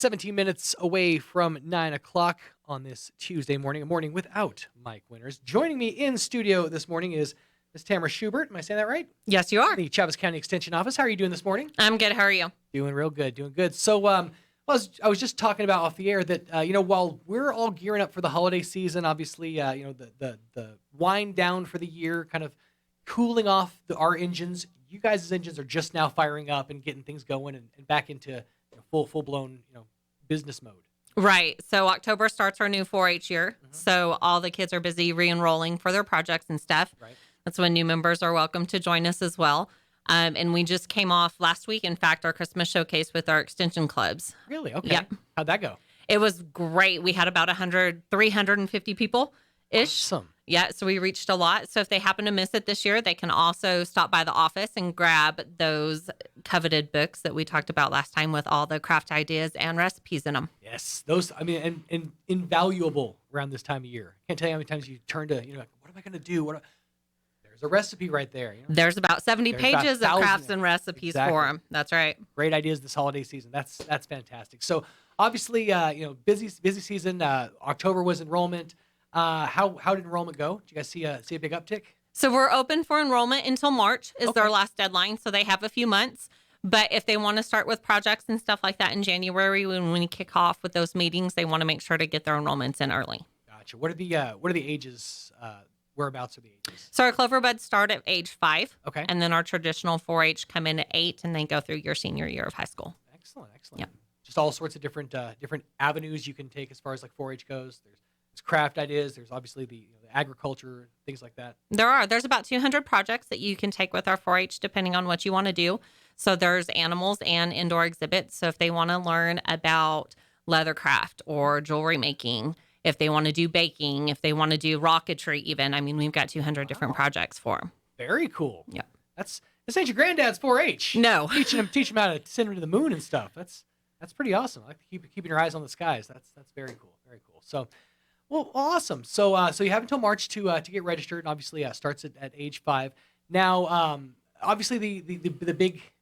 17 minutes away from 9 o'clock on this Tuesday morning, a morning without Mike Winters. Joining me in studio this morning is Miss Tamara Schubert. Am I saying that right? Yes, you are. The Chaves County Extension Office. How are you doing this morning? I'm good. How are you? Doing real good, doing good. So, I was just talking about off the air that, while we're all gearing up for the holiday season, obviously, the wind down for the year, kind of cooling off our engines, you guys' engines are just now firing up and getting things going and back into full blown, business mode. Right. So October starts our new 4-H year. Mm-hmm. So all the kids are busy re-enrolling for their projects and stuff. Right. That's when new members are welcome to join us as well. And we just came off last week, in fact, our Christmas showcase with our extension clubs. Really? Okay. Yep. How'd that go? It was great. We had about 350 people-ish. Awesome. Yeah, so we reached a lot. So if they happen to miss it this year, they can also stop by the office and grab those coveted books that we talked about last time with all the craft ideas and recipes in them. Yes, those, and invaluable around this time of year. Can't tell you how many times you turn to, like, what am I going to do? There's a recipe right there. There's about 70 There's pages about of 1,000. crafts and recipes for them. That's right. Great ideas this holiday season. That's fantastic. So obviously, busy season. October was enrollment. How did enrollment go? Did you guys see a big uptick? So we're open for enrollment until March is Okay. their last deadline. So they have a few months. But if they want to start with projects and stuff like that in January, when we kick off with those meetings, they want to make sure to get their enrollments in early. Gotcha. What are the ages? Whereabouts are the ages? So our Cloverbuds start at age 5. Okay. And then our traditional 4-H come in at 8 and then go through your senior year of high school. Excellent. Yep. Just all sorts of different avenues you can take as far as like 4-H goes. There's craft ideas. There's obviously the agriculture, things like that. There's about 200 projects that you can take with our 4-H depending on what you want to do. So there's animals and indoor exhibits. So if they want to learn about leather craft or jewelry making, if they want to do baking, if they want to do rocketry even, we've got 200 different projects for them. Very cool. Yeah. This ain't your granddad's 4-H. No. teaching him how to send him to the moon and stuff. That's pretty awesome. I like keeping your eyes on the skies. That's very cool. Very cool. So, well, awesome. So you have until March to get registered, and obviously starts at age 5. Now, obviously the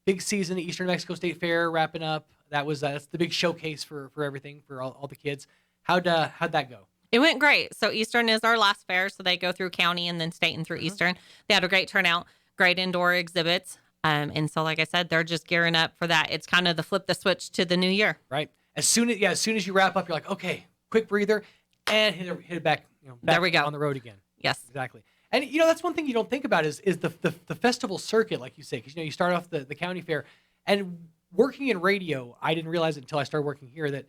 big season, the Eastern Mexico State Fair wrapping up. That's the big showcase for everything for all the kids. How'd that go? It went great. So Eastern is our last fair. So they go through county and then state and through Eastern. They had a great turnout, great indoor exhibits. And so, like I said, they're just gearing up for that. It's kind of the flip the switch to the new year. Right. As soon as you wrap up, you're like, okay, quick breather, and hit it back. Back There we go. on the road again. Yes. Exactly. And that's one thing you don't think about is the festival circuit, like you say, because you start off the county fair, and working in radio, I didn't realize it until I started working here that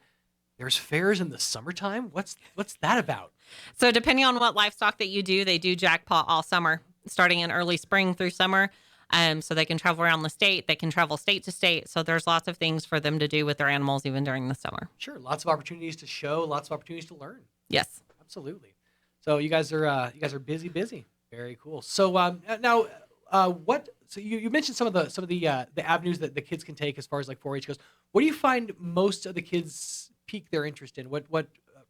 there's fairs in the summertime. What's that about? So depending on what livestock that you do, they do jackpot all summer, starting in early spring through summer. So they can travel around the state. They can travel state to state. So there's lots of things for them to do with their animals even during the summer. Sure. Lots of opportunities to show, lots of opportunities to learn. Yes. Absolutely. So you guys are busy. Very cool. So now, So you mentioned some of the avenues that the kids can take as far as like 4-H goes. What do you find most of the kids pique their interest in? What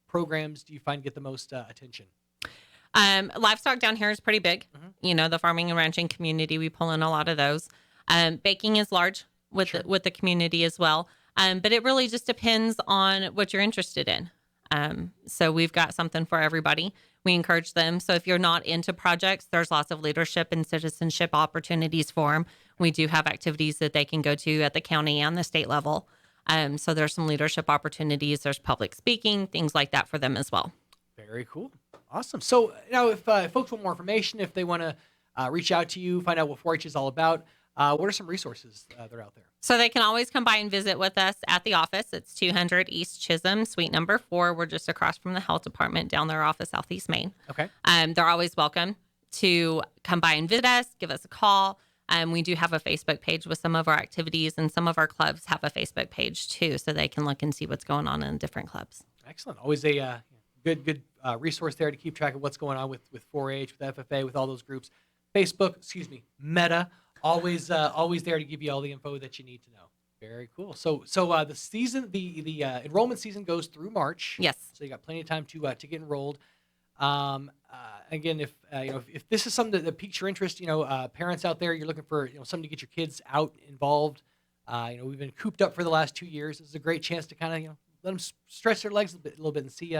programs do you find get the most attention? Livestock down here is pretty big. Mm-hmm. The farming and ranching community, we pull in a lot of those. Baking is large with Sure. with the community as well. But it really just depends on what you're interested in. So we've got something for everybody. We encourage them. So if you're not into projects, there's lots of leadership and citizenship opportunities for them. We do have activities that they can go to at the county and the state level. So there's some leadership opportunities. There's public speaking, things like that for them as well. Very cool. Awesome. So now if folks want more information, if they want to reach out to you, find out what 4-H is all about, what are some resources that are out there? So they can always come by and visit with us at the office. It's 200 East Chisholm, suite number 4. We're just across from the health department down there off of Southeast Main. Okay. They're always welcome to come by and visit us, give us a call. We do have a Facebook page with some of our activities, and some of our clubs have a Facebook page too, so they can look and see what's going on in different clubs. Excellent. Always a good resource there to keep track of what's going on with 4-H, with FFA, with all those groups. Facebook, Meta, always there to give you all the info that you need to know. Very cool. So the season, the enrollment season goes through March. Yes. So you got plenty of time to get enrolled. Again, if this is something that piques your interest, parents out there, you're looking for something to get your kids out involved. We've been cooped up for the last 2 years. This is a great chance to kind of let them stretch their legs a little bit and see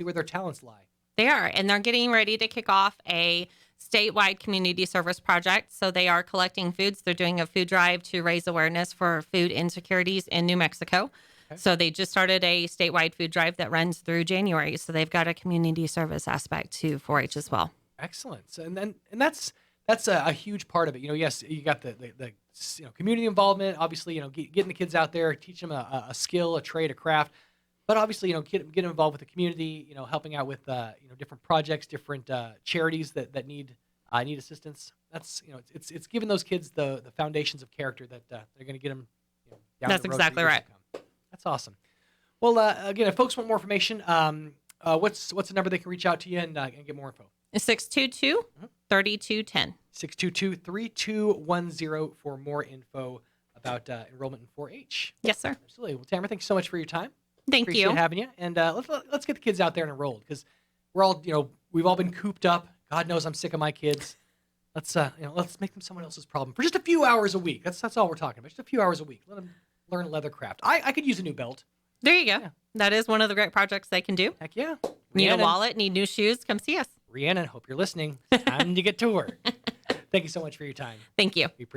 where their talents lie. They are, and they're getting ready to kick off a statewide community service project. So they are collecting foods. They're doing a food drive to raise awareness for food insecurities in New Mexico. Okay. So they just started a statewide food drive that runs through January. So they've got a community service aspect to 4-H as well. Excellent. So, and that's a huge part of it. Yes, you got the community involvement. Obviously, getting the kids out there, teaching them a skill, a trade, a craft. But obviously, get involved with the community. Helping out with different projects, different charities that need assistance. That's it's giving those kids the foundations of character that they're going to get them. Down That's the road exactly for years right. to come. That's awesome. Well, again, if folks want more information, what's the number they can reach out to you and get more info? 622-3210. 622-3210 for more info about enrollment in 4-H. Yes, sir. Absolutely. Well, Tamara, thanks so much for your time. Thank Appreciate you. having you. And let's get the kids out there and enrolled because we're all, we've all been cooped up. God knows I'm sick of my kids. Let's make them someone else's problem for just a few hours a week. That's all we're talking about. Just a few hours a week. Let them learn leathercraft. I could use a new belt. There you go. Yeah. That is one of the great projects they can do. Heck yeah. Need a Rhiannon, wallet, need new shoes, come see us. Rhiannon, hope you're listening. Time to get to work. Thank you so much for your time. Thank you. We appreciate it.